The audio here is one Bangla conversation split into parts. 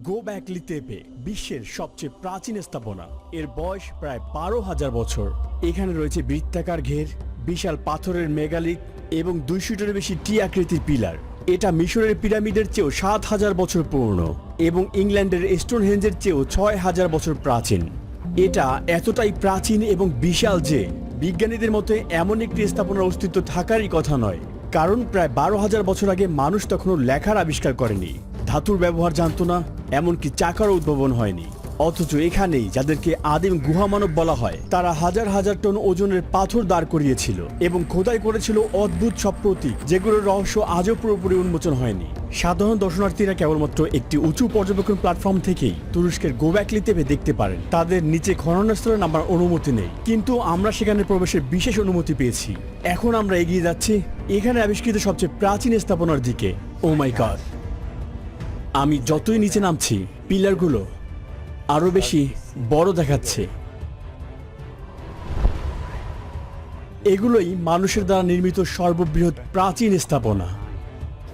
গোবেকলি তেপে বিশ্বের সবচেয়ে প্রাচীন স্থাপনা। এর বয়স প্রায় 12,000 বছর। এখানে রয়েছে বৃত্তাকার ঘের, বিশাল পাথরের মেগালিথ এবং 200-টিরও বেশি টি আকৃতির পিলার। এটা মিশরের পিরামিডের চেয়েও 7,000 বছর পুরনো এবং ইংল্যান্ডের স্টোনহেঞ্জের চেয়েও 6,000 বছর প্রাচীন। এটা এতটাই প্রাচীন এবং বিশাল যে বিজ্ঞানীদের মতে এমন একটি স্থাপনার অস্তিত্ব থাকারই কথা নয়, কারণ প্রায় 12,000 বছর আগে মানুষ তখনও লেখার আবিষ্কার করেনি, ধাতুর ব্যবহার জানত না, এমনকি চাকারও উদ্ভাবন হয়নি। অথচ এখানেই যাদেরকে আদিম গুহামানব বলা হয়, তারা হাজার হাজার টন ওজনের পাথর দাঁড় করিয়েছিল এবং খোদাই করেছিল অদ্ভুত সব প্রতীক, যেগুলোর রহস্য আজও পুরোপুরি উন্মোচন হয়নি। সাধারণ দর্শনার্থীরা কেবলমাত্র একটি উঁচু পর্যবেক্ষণ প্ল্যাটফর্ম থেকেই তুরস্কের গোবেকলি তেপে দেখতে পারেন। তাদের নিচে খননস্থলে নামার অনুমতি নেই, কিন্তু আমরা সেখানে প্রবেশের বিশেষ অনুমতি পেয়েছি। এখন আমরা এগিয়ে যাচ্ছি এখানে আবিষ্কৃত সবচেয়ে প্রাচীন স্থাপনার দিকে। ও মাই গড! আমি যতই নিচে নামছি, পিলারগুলো আরো বেশি বড় দেখাচ্ছে। এগুলোই মানুষের দ্বারা নির্মিত সর্ববৃহৎ প্রাচীন স্থাপনা।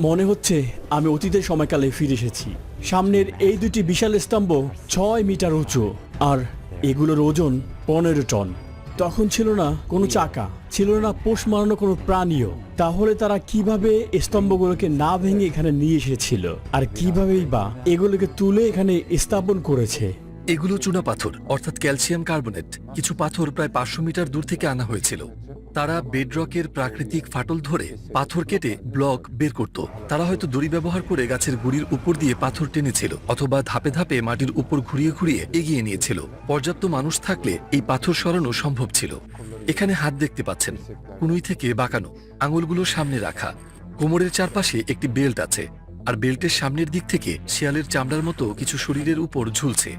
মনে হচ্ছে আমি অতীতের সময়কালে ফিরে এসেছি। সামনের এই দুটি বিশাল স্তম্ভ 6 মিটার উঁচু, আর এগুলোর ওজন 15 টন। তখন ছিল না কোনো চাকা, ছিল না পোষ মারানো কোনো প্রাণীও। তাহলে তারা কিভাবে স্তম্ভগুলোকে না ভেঙে এখানে নিয়ে এসেছিল, আর কিভাবেই বা এগুলোকে তুলে এখানে স্থাপন করেছে? এগুলো চুনা পাথর, অর্থাৎ ক্যালসিয়াম কার্বনেট। কিছু পাথর প্রায় 500 মিটার দূর থেকে আনা হয়েছিল। তারা বেডরকের প্রাকৃতিক ফাটল ধরে পাথর কেটে ব্লক বের করত। তারা হয়তো দড়ি ব্যবহার করে গাছের গুড়ির উপর দিয়ে পাথর টেনেছিল, অথবা ধাপে ধাপে মাটির উপর ঘুরিয়ে ঘুরিয়ে এগিয়ে নিয়েছিল। পর্যাপ্ত মানুষ থাকলে এই পাথর সরানো সম্ভব ছিল। এখানে হাত দেখতে পাচ্ছেন, কুনুই থেকে বাঁকানো, আঙুলগুলো সামনে রাখা। কোমরের চারপাশে একটি বেল্ট আছে, আর বেল্টের সামনের দিক থেকে শিয়ালের চামড়ার মতো কিছু শরীরের উপর ঝুলছে।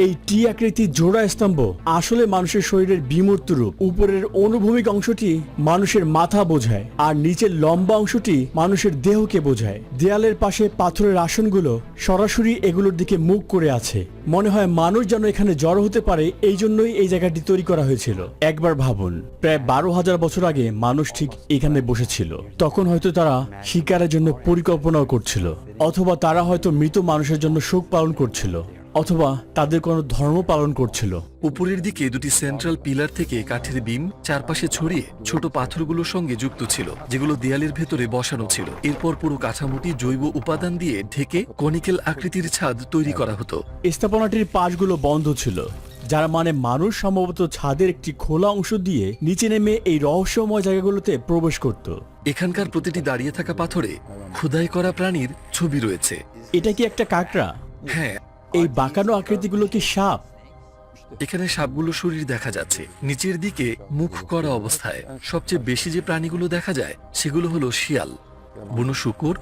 এই টি আকৃতির জোড়া স্তম্ভ আসলে মানুষের শরীরের বিমূর্ত রূপ। উপরের অনুভূমিক অংশটি মানুষের মাথা বোঝায়, আর নিচের লম্বা অংশটি মানুষের দেহকে বোঝায়। দেয়ালের পাশে পাথরের আসনগুলো সরাসরি এগুলোর দিকে মুখ করে আছে। মনে হয় মানুষ যেন এখানে জড়ো হতে পারে, এই জন্যই এই জায়গাটি তৈরি করা হয়েছিল। একবার ভাবুন, প্রায় 12,000 বছর আগে মানুষ ঠিক এখানে বসেছিল। তখন হয়তো তারা শিকারের জন্য পরিকল্পনাও করছিল, অথবা তারা হয়তো মৃত মানুষের জন্য শোক পালন করছিল, অথবা তাদের কোনো ধর্ম পালন করছিল। উপরের দিকে দুটি সেন্ট্রাল পিলার থেকে কাঠের বিম চারপাশে ছড়িয়ে ছোট পাথরগুলোর সঙ্গে যুক্ত ছিল, যেগুলো দেয়ালের ভেতরে বসানো ছিল। এরপর পুরো কাঠামোটি জৈব উপাদান দিয়ে ঢেকে কনিক্যাল আকৃতির ছাদ তৈরি করা হতো। স্থাপনাটির পাশগুলো বন্ধ ছিল, যার মানে মানুষ সম্ভবত ছাদের একটি খোলা অংশ দিয়ে নিচে নেমে এই রহস্যময় জায়গাগুলোতে প্রবেশ করত। এখানকার প্রতিটি দাঁড়িয়ে থাকা পাথরে খোদাই করা প্রাণীর ছবি রয়েছে। এটা কি একটা কাঁকড়া? হ্যাঁ। এই বাঁকানো আকৃতিগুলো কি সাপ? এখানে সাপগুলো শরীর দেখা যাচ্ছে, নিচের দিকে মুখ করা অবস্থায়। সবচেয়ে বেশি যে প্রাণীগুলো দেখা যায় সেগুলো হলো শিয়াল, বুনো শূকর,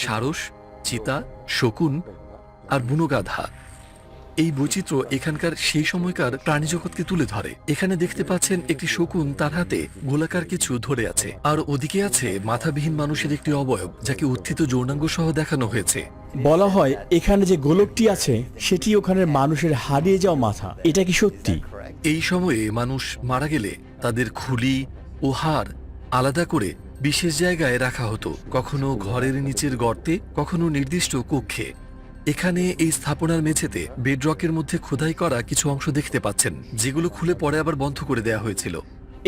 সারস, চিতা, শকুন আর বুনো গাধা। এই বৈচিত্র্য এখানকার সেই সময়কার প্রাণী জগৎকে তুলে ধরে। এখানে দেখতে পাচ্ছেন একটি শকুন তার হাতে গোলাকার কিছু ধরে আছে, আর ওদিকে আছে মাথাবিহীন মানুষের একটি অবয়ব, যাকে উত্থিত যৌনাঙ্গ সহ দেখানো হয়েছে। বলা হয় এখানে যে গোলকটি আছে সেটি ওখানের মানুষের হারিয়ে যাওয়া মাথা। এটা কি সত্যি? এই সময়ে মানুষ মারা গেলে তাদের খুলি ও হাড় আলাদা করে বিশেষ জায়গায় রাখা হতো, কখনো ঘরের নিচের গর্তে, কখনো নির্দিষ্ট কক্ষে। এখানে এই স্থাপনার মেঝেতে বেডরকের মধ্যে খোদাই করা কিছু অংশ দেখতে পাচ্ছেন, যেগুলো খুলে পরে আবার বন্ধ করে দেওয়া হয়েছিল।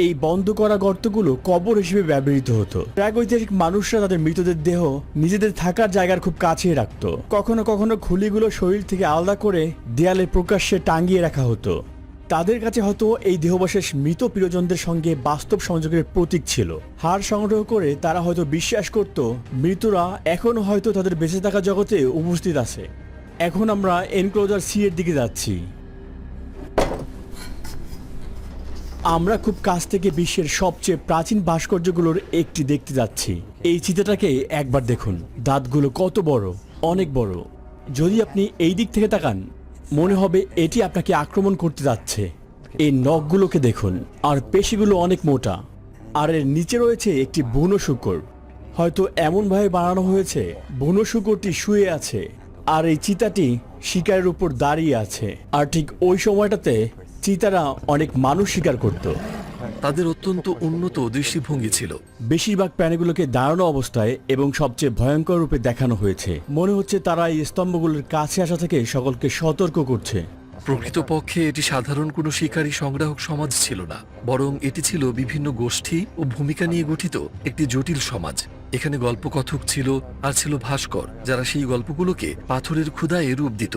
এই বন্ধ করা গর্তগুলো কবর হিসেবে ব্যবহৃত হতো। প্রাগৈতিহাসিক মানুষরা তাদের মৃতদের দেহ নিজেদের থাকার জায়গার খুব কাছে রাখত। কখনো কখনো খুলিগুলো শরীর থেকে আলাদা করে দেয়ালে প্রকাশ্যে টাঙিয়ে রাখা হতো। তাদের কাছে হয়তো এই দেহবশেষ মৃত প্রিয়জনদের সঙ্গে বাস্তব সংযোগের প্রতীক ছিল। হাড় সংগ্রহ করে তারা হয়তো বিশ্বাস করত মৃতরা এখনো হয়তো তাদের বেঁচে থাকা জগতে উপস্থিত আছে। এখন আমরা এনক্লোজার সি এর দিকে যাচ্ছি। আমরা খুব কাছ থেকে বিশ্বের সবচেয়ে প্রাচীন ভাস্কর্যগুলোর একটি দেখতে যাচ্ছি। এই চিতাটাকে একবার দেখুন, দাঁতগুলো কত বড়, অনেক বড়। যদি আপনি এই দিক থেকে তাকান, মনে হবে এটি আপনাকে আক্রমণ করতে যাচ্ছে। এই নখগুলোকে দেখুন, আর পেশিগুলো অনেক মোটা। আর এর নিচে রয়েছে একটি বুনো শূকর। হয়তো এমনভাবে বানানো হয়েছে বুনো শূকরটি শুয়ে আছে, আর এই চিতাটি শিকারের উপর দাঁড়িয়ে আছে। আর ঠিক ওই সময়টাতে চিতারা অনেক মানুষ শিকার করত। তাদের অত্যন্ত উন্নত দৃষ্টিভঙ্গি ছিল। বেশিরভাগ প্রাণীগুলোকে দাঁড়ানো অবস্থায় এবং সবচেয়ে ভয়ঙ্কর রূপে দেখানো হয়েছে। মনে হচ্ছে তারা এই স্তম্ভগুলোর কাছে আসা থেকে সকলকে সতর্ক করছে। প্রকৃতপক্ষে এটি সাধারণ কোনো শিকারী সংগ্রাহক সমাজ ছিল না, বরং এটি ছিল বিভিন্ন গোষ্ঠী ও ভূমিকা নিয়ে গঠিত একটি জটিল সমাজ। এখানে গল্পকথক ছিল, আর ছিল ভাস্কর, যারা সেই গল্পগুলোকে পাথরের ক্ষুধায় রূপ দিত।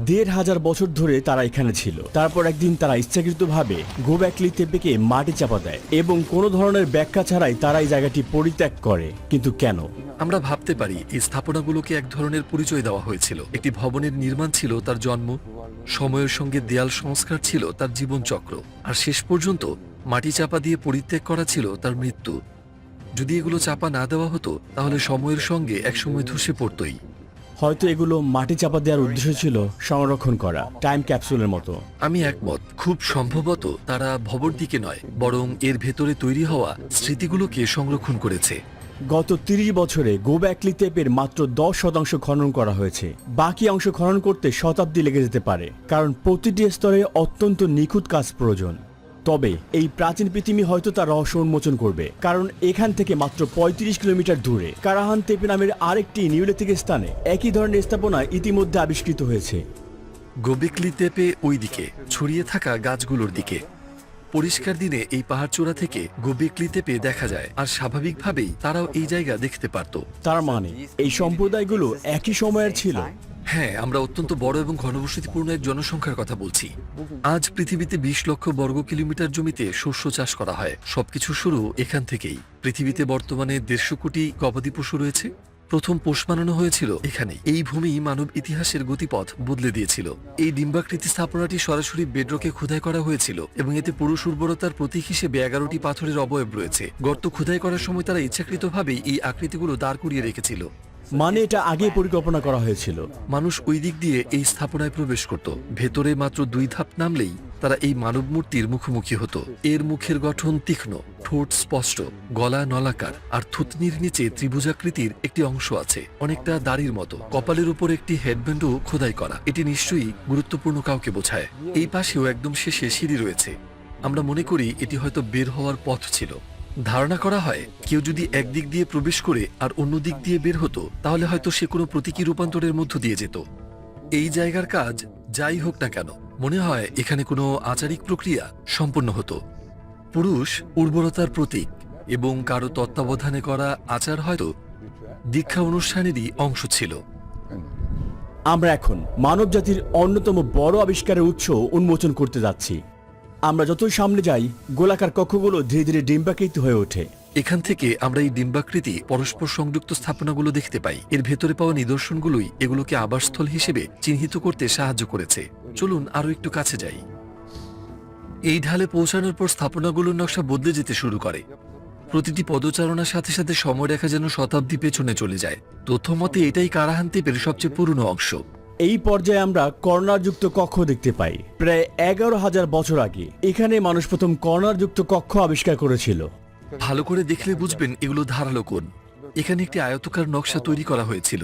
১,৫০০ বছর ধরে তারা এখানে ছিল। তারপর একদিন তারা ইচ্ছাকৃতভাবে গোবেকলি তেপেকে মাটি চাপা দেয় এবং কোনো ধরনের ব্যাখ্যা ছাড়াই তারা এই জায়গাটি পরিত্যাগ করে। কিন্তু কেন? আমরা ভাবতে পারি এই স্থাপনাগুলোকে এক ধরনের পরিচয় দেওয়া হয়েছিল। একটি ভবনের নির্মাণ ছিল তার জন্ম, সময়ের সঙ্গে দেয়াল সংস্কার ছিল তার জীবনচক্র, আর শেষ পর্যন্ত মাটি চাপা দিয়ে পরিত্যাগ করা ছিল তার মৃত্যু। যদি এগুলো চাপা না দেওয়া হতো তাহলে সময়ের সঙ্গে একসময় ধসে পড়তই। হয়তো এগুলো মাটি চাপা দেওয়ার উদ্দেশ্য ছিল সংরক্ষণ করা, টাইম ক্যাপসুলের মতো। আমি একমত। খুব সম্ভবত তারা ভবর দিকে নয়, বরং এর ভেতরে তৈরি হওয়া স্মৃতিগুলোকে সংরক্ষণ করেছে। গত ৩০ বছরে গোবেকলি তেপের মাত্র ১০% খনন করা হয়েছে। বাকি অংশ খনন করতে শতাব্দী লেগে যেতে পারে, কারণ প্রতিটি স্তরে অত্যন্ত নিখুঁত কাজ প্রয়োজন। তবে এই প্রাচীন পৃথিবী হয়তো তার রহস্য উন্মোচন করবে, কারণ এখান থেকে মাত্র ৩৫ কিলোমিটার দূরে কারাহান তেপে নামের আরেকটি নিওলিথিক স্থানে একই ধরনের স্থাপনা ইতিমধ্যে আবিষ্কৃত হয়েছে। গোবেকলি তেপে ওই দিকে ছড়িয়ে থাকা গাছগুলোর দিকে। পরিষ্কার দিনে এই পাহাড়চূড়া থেকে গোবেকলি তেপে দেখা যায়, আর স্বাভাবিকভাবেই তারাও এই জায়গা দেখতে পারত। তার মানে এই সম্প্রদায়গুলো একই সময়ের ছিল। হ্যাঁ, আমরা অত্যন্ত বড় এবং ঘনবসতিপূর্ণ এক জনসংখ্যার কথা বলছি। আজ পৃথিবীতে ২০ লক্ষ বর্গ কিলোমিটার জমিতে শস্য চাষ করা হয়। সবকিছু শুরু এখান থেকেই। পৃথিবীতে বর্তমানে ১৫০ কোটি গবাদি পশু রয়েছে। প্রথম পোষ মানানো হয়েছিল এখানে। এই ভূমি মানব ইতিহাসের গতিপথ বদলে দিয়েছিল। এই ডিম্বাকৃতি স্থাপনাটি সরাসরি বেডরকে খোদাই করা হয়েছিল এবং এতে পুরুষ উর্বরতার প্রতীক হিসেবে ১১টি পাথরের অবয়ব রয়েছে। গর্ত খোদাই করার সময় তারা ইচ্ছাকৃতভাবেই এই আকৃতিগুলো দাঁড় করিয়ে রেখেছিল। মানে এটা আগে পরিকল্পনা করা হয়েছিল। মানুষ ওই দিক দিয়ে এই স্থাপনায় প্রবেশ করত। ভেতরে মাত্র ২ ধাপ নামলেই তারা এই মানব মূর্তির মুখোমুখি হতো। এর মুখের গঠন তীক্ষ্ণ, ঠোঁট স্পষ্ট, গলা নলাকার, আর থুতনির নিচে ত্রিভুজাকৃতির একটি অংশ আছে, অনেকটা দাড়ির মতো। কপালের উপর একটি হেডব্যান্ডও খোদাই করা। এটি নিশ্চয়ই গুরুত্বপূর্ণ কাউকে বোঝায়। এই পাশেও একদম শেষে সিঁড়ি রয়েছে। আমরা মনে করি এটি হয়তো বের হওয়ার পথ ছিল। ধারণা করা হয় কেউ যদি একদিক দিয়ে প্রবেশ করে আর অন্য দিক দিয়ে বের হতো, তাহলে হয়তো সে কোনো প্রতীকী রূপান্তরের মধ্য দিয়ে যেত। এই জায়গার কাজ যাই হোক না কেন, মনে হয় এখানে কোনো আচারিক প্রক্রিয়া সম্পন্ন হতো। পুরুষ উর্বরতার প্রতীক এবং কারো তত্ত্বাবধানে করা আচার হয়তো দীক্ষা অনুষ্ঠানেরই অংশ ছিল। আমরা এখন মানব জাতির অন্যতম বড় আবিষ্কারের উৎস উন্মোচন করতে যাচ্ছি। আমরা যতই সামনে যাই, গোলাকার কক্ষগুলো ধীরে ধীরে ডিম্বাকৃতি হয়ে ওঠে। এখান থেকে আমরা এই ডিম্বাকৃতি পরস্পর সংযুক্ত স্থাপনাগুলো দেখতে পাই। এর ভেতরে পাওয়া নিদর্শনগুলোই এগুলোকে আবাসস্থল হিসেবে চিহ্নিত করতে সাহায্য করেছে। চলুন আরো একটু কাছে যাই। এই ঢালে পৌঁছানোর পর স্থাপনাগুলোর নকশা বদলে যেতে শুরু করে। প্রতিটি পদচারণার সাথে সাথে সময়রেখা যেন শতাব্দী পেছনে চলে যায়। তথ্যমতে এটাই কারাহান তেপের সবচেয়ে পুরনো অংশ। এই পর্যায়ে আমরা কর্নারযুক্ত কক্ষ দেখতে পাই। প্রায় ১১,০০০ বছর আগে এখানে মানুষ প্রথম কর্নারযুক্ত কক্ষ আবিষ্কার করেছিল। ভালো করে দেখলে বুঝবেন এগুলো ধারালো কোণ। এখানে একটি আয়তাকার নকশা তৈরি করা হয়েছিল।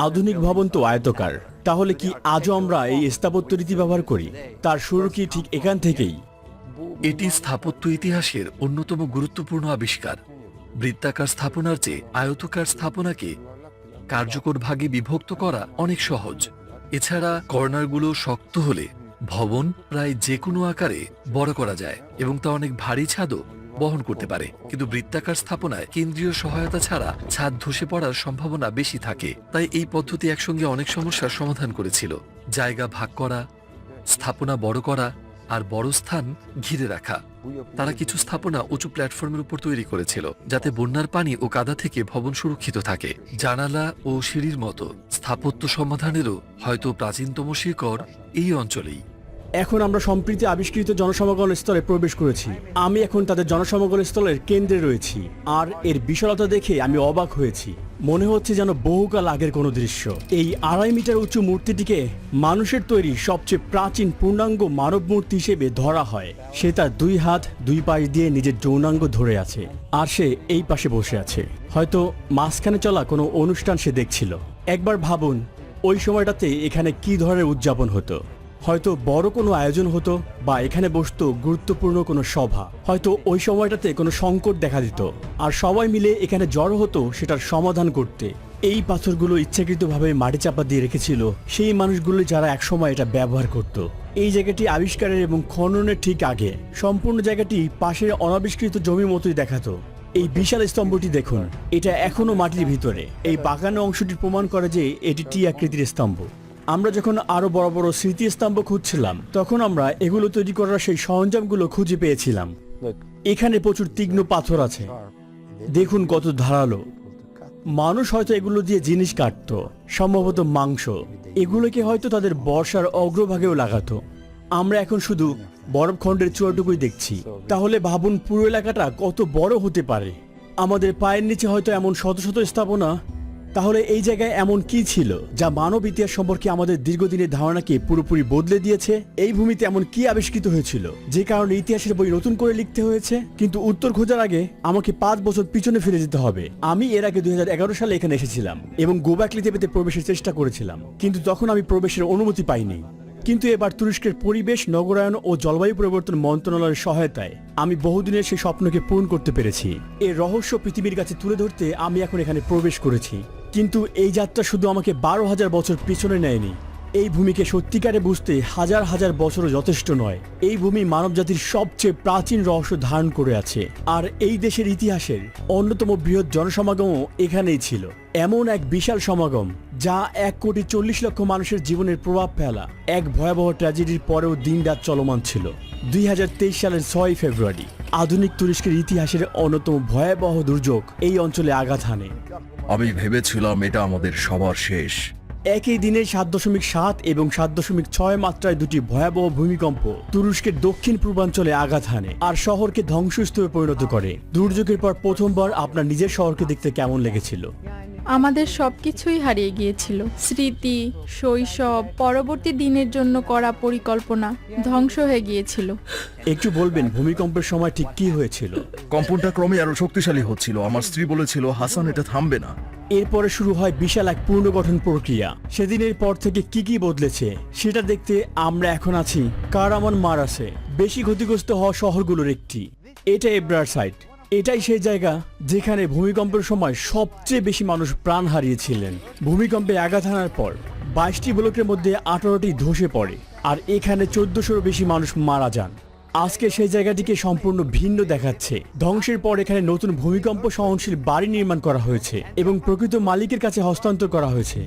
আধুনিক ভবন তো আয়তকার, তাহলে কি আজও আমরা এই স্থাপত্য রীতি ব্যবহার করি? তার শুরু কি ঠিক এখান থেকেই? এটি স্থাপত্য ইতিহাসের অন্যতম গুরুত্বপূর্ণ আবিষ্কার। বৃত্তাকার স্থাপনার চেয়ে আয়তকার স্থাপনাকে কার্যকর ভাগে বিভক্ত করা অনেক সহজ। এছাড়া কর্নারগুলো শক্ত হলে ভবন প্রায় যে কোনো আকারে বড় করা যায় এবং তা অনেক ভারী ছাদও বহন করতে পারে। কিন্তু বৃত্তাকার স্থাপনায় কেন্দ্রীয় সহায়তা ছাড়া ছাদ ধসে পড়ার সম্ভাবনা বেশি থাকে। তাই এই পদ্ধতি একসঙ্গে অনেক সমস্যার সমাধান করেছিল। জায়গা ভাগ করা, স্থাপনা বড় করা, আর বড় স্থান ঘিরে রাখা। তারা কিছু স্থাপনা উঁচু প্ল্যাটফর্মের উপর তৈরি করেছিল, যাতে বন্যার পানি ও কাদা থেকে ভবন সুরক্ষিত থাকে। জানালা ও সিঁড়ির মতো স্থাপত্য সমাধানেরও হয়তো প্রাচীনতম শিকড় এই অঞ্চলেই। এখন আমরা সম্প্রতি আবিষ্কৃত জনসমাগম স্তরে প্রবেশ করেছি। আমি এখন তাদের জনসমাগম স্থলের কেন্দ্রে রয়েছি, আর এর বিশালতা দেখে আমি অবাক হয়েছি। মনে হচ্ছে যেন বহুকাল আগের কোনো দৃশ্য। এই ২.৫ মিটার উঁচু মূর্তিটিকে মানুষের তৈরি সবচেয়ে প্রাচীন পূর্ণাঙ্গ মানব মূর্তি হিসেবে ধরা হয়। সে তার ২ হাত ২ পাশ দিয়ে নিজের যৌনাঙ্গ ধরে আছে, আর সে এই পাশে বসে আছে। হয়তো মাঝখানে চলা কোনো অনুষ্ঠান সে দেখছিল। একবার ভাবুন, ওই সময়টাতে এখানে কি ধরনের উদযাপন হতো। হয়তো বড় কোনো আয়োজন হতো বা এখানে বসতো গুরুত্বপূর্ণ কোনো সভা, হয়তো ওই সময়টাতে কোনো সংকট দেখা দিত আর সবাই মিলে এখানে জড়ো হতো সেটার সমাধান করতে। এই পাথরগুলো ইচ্ছাকৃতভাবে মাটি চাপা দিয়ে রেখেছিল সেই মানুষগুলো যারা একসময় এটা ব্যবহার করত। এই জায়গাটি আবিষ্কারের এবং খননের ঠিক আগে সম্পূর্ণ জায়গাটি পাশের অনাবিষ্কৃত জমির মতোই দেখাতো। এই বিশাল স্তম্ভটি দেখুন, এটা এখনো মাটির ভিতরে। এই বাগানো অংশটি প্রমাণ করে যে এটি টি আকৃতির স্তম্ভ। আমরা যখন আরো বড় বড় স্মৃতিস্তম্ভ খুঁজছিলাম তখন আমরা এগুলো তৈরি করার সেই সরঞ্জামগুলো খুঁজে পেয়েছিলাম। এখানে প্রচুর তীক্ষ্ণ পাথর আছে, দেখুন কত ধারালো। মানুষ হয়তো এগুলো দিয়ে জিনিস কাটতো, সম্ভবত মাংস। এগুলোকে হয়তো তাদের বর্ষার অগ্রভাগেও লাগাতো। আমরা এখন শুধু বরফখণ্ডের চূড়াটুকুই দেখছি, তাহলে ভাবুন পুরো এলাকাটা কত বড় হতে পারে। আমাদের পায়ের নিচে হয়তো এমন শত শত স্থাপনা। তাহলে এই জায়গায় এমন কি ছিল যা মানব ইতিহাস সম্পর্কে আমাদের দীর্ঘদিনের ধারণাকে পুরোপুরি বদলে দিয়েছে? এই ভূমিতে এমন কি আবিষ্কৃত হয়েছিল যে কারণে ইতিহাসের বই নতুন করে লিখতে হয়েছে? কিন্তু উত্তর খোঁজার আগে আমাকে 5 বছর পিছনে ফিরে যেতে হবে। আমি এর আগে 2011 সালে এখানে এসেছিলাম এবং গোবাকলি পেতে প্রবেশের চেষ্টা করেছিলাম, কিন্তু তখন আমি প্রবেশের অনুমতি পাইনি। কিন্তু এবার তুরস্কের পরিবেশ, নগরায়ন ও জলবায়ু পরিবর্তন মন্ত্রণালয়ের সহায়তায় আমি বহুদিনের সেই স্বপ্নকে পূরণ করতে পেরেছি। এর রহস্য পৃথিবীর কাছে তুলে ধরতে আমি এখন এখানে প্রবেশ করেছি। কিন্তু এই যাত্রা শুধু আমাকে 12,000 বছর পিছনে নেয়নি। এই ভূমিকে সত্যিকারে বুঝতে হাজার হাজার বছরও যথেষ্ট নয়। এই ভূমি মানবজাতির সবচেয়ে প্রাচীন রহস্য ধারণ করে আছে, আর এই দেশের ইতিহাসের অন্যতম বৃহৎ জনসমাগমও এখানেই ছিল। এমন এক বিশাল সমাগম যা 1,40,00,000 মানুষের জীবনের প্রভাব ফেলা এক ভয়াবহ ট্র্যাজেডির পরেও দিনরাত চলমান ছিল। 2023 সালের 6 ফেব্রুয়ারি আধুনিক তুরস্কের ইতিহাসের অন্যতম ভয়াবহ দুর্যোগ এই অঞ্চলে আঘাত হানে। আমি ভেবেছিলাম এটা আমাদের সবার শেষ। একই দিনে 7.7 এবং 7.6 মাত্রায় দুটি ভয়াবহ ভূমিকম্প তুরস্কের দক্ষিণ পূর্বাঞ্চলে আঘাত হানে আর শহরকে ধ্বংসস্তূপে পরিণত করে। দুর্যোগের পর প্রথমবার আপনার নিজের শহরকে দেখতে কেমন লেগেছিল? আমাদের সবকিছুই হারিয়ে গিয়েছিল। স্মৃতি, শৈশব, পরবর্তী দিনের জন্য করা পরিকল্পনা ধ্বংস হয়ে গিয়েছিল। একটু বলবেন ভূমিকম্পের সময় ঠিক কি হয়েছিল? কম্পনটা ক্রমে আরো শক্তিশালী হচ্ছিল। আমার স্ত্রী বলেছিল, হাসান, এটা থামবে না। এরপরে শুরু হয় বিশাল এক পুনর্গঠন প্রক্রিয়া। সেদিনের পর থেকে কি কি বদলেছে সেটা দেখতে আমরা এখন আছি কারামান মারাসে, বেশি ক্ষতিগ্রস্ত হওয়া শহরগুলোর একটি। এটা এব্রার সাইট। এটাই সেই জায়গা যেখানে ভূমিকম্পের সময় সবচেয়ে বেশি মানুষ প্রাণ হারিয়েছিলেন। ভূমিকম্পে আঘাত হানার পর 22টি ব্লকের মধ্যে 18টি ধসে পড়ে আর এখানে 1400-র বেশি মানুষ মারা যান। আজকে সেই জায়গাটিকে সম্পূর্ণ ভিন্ন দেখাচ্ছে। ধ্বংসের পর এখানে নতুন ভূমিকম্প সহনশীল বাড়ি নির্মাণ করা হয়েছে এবং প্রকৃত মালিকের কাছে হস্তান্তর করা হয়েছে।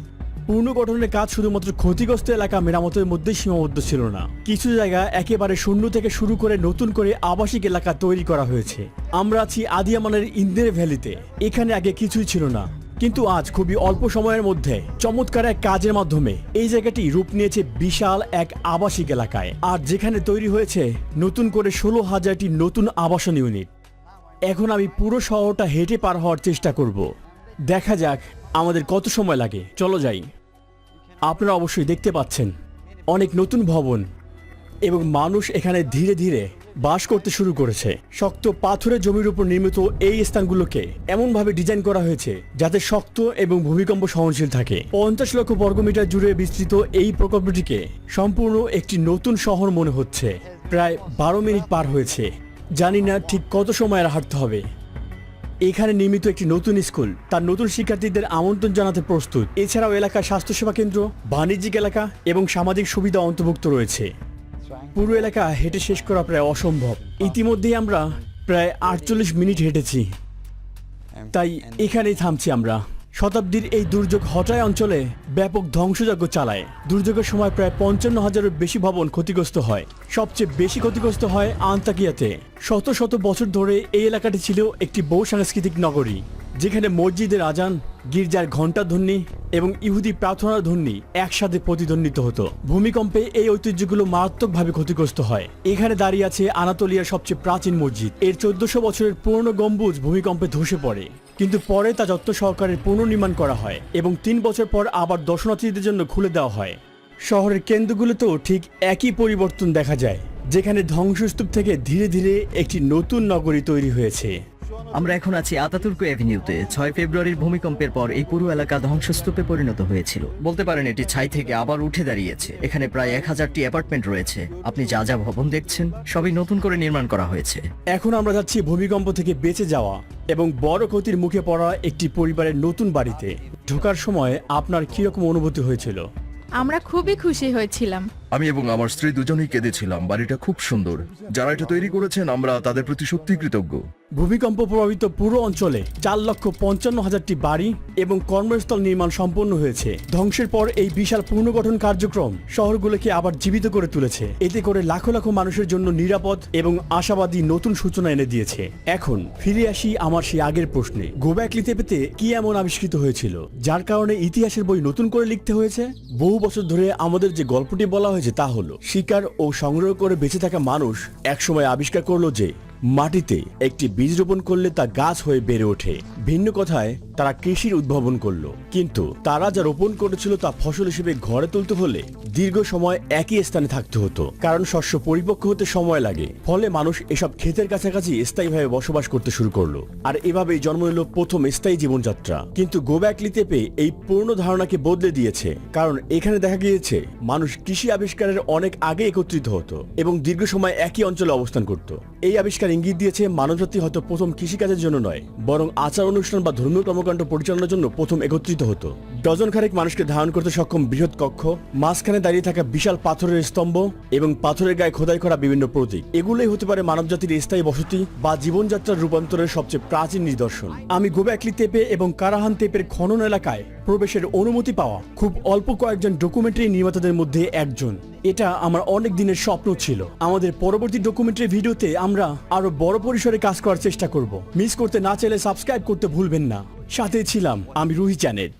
পুনর্গঠনের কাজ শুধুমাত্র ক্ষতিগ্রস্ত এলাকা মেরামতের মধ্যেই সীমাবদ্ধ ছিল না। কিছু জায়গা একেবারে শূন্য থেকে শুরু করে নতুন করে আবাসিক এলাকা তৈরি করা হয়েছে। আমরা আছি আদিয়ামানের ইন্দের ভ্যালিতে। এখানে আগে কিছুই ছিল না, কিন্তু আজ খুবই অল্প সময়ের মধ্যে চমৎকার এক কাজের মাধ্যমে এই জায়গাটি রূপ নিয়েছে বিশাল এক আবাসিক এলাকায়, আর যেখানে তৈরি হয়েছে নতুন করে 16,000টি নতুন আবাসন ইউনিট। এখন আমি পুরো শহরটা হেঁটে পার হওয়ার চেষ্টা করব। দেখা যাক আমাদের কত সময় লাগে। চলো যাই। আপনারা অবশ্যই দেখতে পাচ্ছেন অনেক নতুন ভবন এবং মানুষ এখানে ধীরে ধীরে বাস করতে শুরু করেছে। শক্ত পাথরের জমির উপর নির্মিত এই স্থানগুলোকে এমনভাবে ডিজাইন করা হয়েছে যাতে শক্ত এবং ভূমিকম্প সহনশীল থাকে। 50 লক্ষ বর্গমিটার জুড়ে বিস্তৃত এই প্রকল্পটিকে সম্পূর্ণ একটি নতুন শহর মনে হচ্ছে। প্রায় 12 মিনিট পার হয়েছে, জানি না ঠিক কত সময় আর হাঁটতে হবে। এখানে নির্মিত একটি নতুন স্কুল তার নতুন শিক্ষার্থীদের আমন্ত্রণ জানাতে প্রস্তুত। এছাড়াও এলাকার স্বাস্থ্যসেবা কেন্দ্র, বাণিজ্যিক এলাকা এবং সামাজিক সুবিধা অন্তর্ভুক্ত রয়েছে। পুরো এলাকা হেঁটে শেষ করা প্রায় অসম্ভব। ইতিমধ্যেই আমরা প্রায় 48 মিনিট হেঁটেছি, তাই এখানেই থামছি আমরা। শতাব্দীর এই দুর্যোগ হটায় অঞ্চলে ব্যাপক ধ্বংসযজ্ঞ চালায়। দুর্যোগের সময় প্রায় 55,000-এর বেশি ভবন ক্ষতিগ্রস্ত হয়। সবচেয়ে বেশি ক্ষতিগ্রস্ত হয় আন্তাকিয়াতে। শত শত বছর ধরে এই এলাকাটি ছিল একটি বহু সাংস্কৃতিক নগরী, যেখানে মসজিদের আজান, গির্জার ঘণ্টা ধ্বনি এবং ইহুদি প্রার্থনার ধ্বনি একসাথে প্রতিধ্বনিত হতো। ভূমিকম্পে এই ঐতিহ্যগুলো মারাত্মকভাবে ক্ষতিগ্রস্ত হয়। এখানে দাঁড়িয়ে আছে আনাতোলিয়ার সবচেয়ে প্রাচীন মসজিদ। এর 1400 বছরের পুরনো গম্বুজ ভূমিকম্পে ধসে পড়ে, কিন্তু পরে তা যত্ন সহকারে পুনর্নির্মাণ করা হয় এবং 3 বছর পর আবার দর্শনার্থীদের জন্য খুলে দেওয়া হয়। শহরের কেন্দ্রগুলোতেও ঠিক একই পরিবর্তন দেখা যায়। যেখানে ধ্বংসস্তূপ থেকে ধীরে ধীরে একটি নতুন নগরী তৈরি হয়েছে। আমরা এখন আছি আতাতুর্ক অ্যাভিনিউতে। 6 ফেব্রুয়ারির ভূমিকম্পের পর এই পুরো এলাকা ধ্বংসস্তূপে পরিণত হয়েছিল। বলতে পারেন এটি ছাই থেকে আবার উঠে দাঁড়িয়েছে। এখানে প্রায় 1000টি অ্যাপার্টমেন্ট রয়েছে। আপনি যা যা ভবন দেখছেন সবই নতুন করে নির্মাণ করা হয়েছে। এখন আমরা যাচ্ছি ভূমিকম্প থেকে বেঁচে যাওয়া এবং বড় ক্ষতির মুখে পড়া একটি পরিবারের নতুন বাড়িতে। ঢোকার সময় আপনার কিরকম অনুভূতি হয়েছিল? আমরা খুবই খুশি হয়েছিলাম। আমি এবং আমার স্ত্রী দুজনেই কেঁদেছিলাম। বাড়িটা খুব সুন্দর। যারা এটা তৈরি করেছেন আমরা তাদের প্রতি সত্যি কৃতজ্ঞ। ভূমিকম্প প্রভাবিত পুরো অঞ্চলে 4,55,000টি বাড়ি এবং কর্মস্থল নির্মাণ সম্পন্ন হয়েছে। ধ্বংসের পর এই বিশাল পুনর্গঠন কার্যক্রম শহরগুলোকে আবার জীবিত করে তুলেছে। এতে করে লাখো লাখো মানুষের জন্য নিরাপদ এবং আশাবাদী নতুন সূচনা এনে দিয়েছে। এখন ফিরে আসি আমার সেই আগের প্রশ্নে, গোব্যাক লিপেতে কি এমন আবিষ্কৃত হয়েছিল যার কারণে ইতিহাসের বই নতুন করে লিখতে হয়েছে? বহু বছর ধরে আমাদের যে গল্পটি বলা হয়েছে তা হলো শিকার ও সংগ্রহ করে বেঁচে থাকা মানুষ একসময় আবিষ্কার করলো যে মাটিতে একটি বীজ রোপণ করলে তা গাছ হয়ে বেড়ে ওঠে। ভিন্ন কথায় তারা কৃষির উদ্ভাবন করলো, কিন্তু তারা যা রোপণ করেছিল তা ফসল হিসেবে ঘরে তুলতে হলে দীর্ঘ সময় একই স্থানে থাকতে হতো, কারণ শস্য পরিপক্ক হতে সময় লাগে। ফলে মানুষ এসব ক্ষেতের কাছাকাছি স্থায়ীভাবে বসবাস করতে শুরু করলো, আর এভাবেই জন্ম নিল প্রথম স্থায়ী জীবনযাত্রা। কিন্তু গোব্যাক লিপে এই পূর্ণ ধারণাকে বদলে দিয়েছে, কারণ এখানে দেখা গিয়েছে মানুষ কৃষি আবিষ্কারের অনেক আগে একত্রিত হতো এবং দীর্ঘ সময় একই অঞ্চলে অবস্থান করত। এই আবিষ্কার ইঙ্গিত দিয়েছে মানবজাতি হয়তো প্রথম কৃষিকাজের জন্য নয়, বরং আচার অনুষ্ঠান বা ধর্মীয় কর্মকাণ্ড পরিচালনার জন্য প্রথম একত্রিত হতো। ডজন খানেক মানুষকে ধারণ করতে সক্ষম বৃহৎ কক্ষ, মাঝখানে দাঁড়িয়ে থাকা বিশাল পাথরের স্তম্ভ এবং পাথরের গায়ে খোদাই করা বিভিন্ন প্রতীক, এগুলোই হতে পারে মানবজাতির স্থায়ী বসতি বা জীবনযাত্রার রূপান্তরের সবচেয়ে প্রাচীন নিদর্শন। আমি গোব্যাকলি তেপে এবং কারাহান তেপের খনন এলাকায় প্রবেশের অনুমতি পাওয়া খুব অল্প কয়েকজন ডকুমেন্টারি নির্মাতাদের মধ্যে একজন। এটা আমার অনেক দিনের স্বপ্ন ছিল। আমাদের পরবর্তী ডকুমেন্টারি ভিডিওতে আমরা আরো বড় পরিসরে কাজ করার চেষ্টা করব। মিস করতে না চাইলে সাবস্ক্রাইব করতে ভুলবেন না। সাথে ছিলাম আমি রুহি চ্যানেল।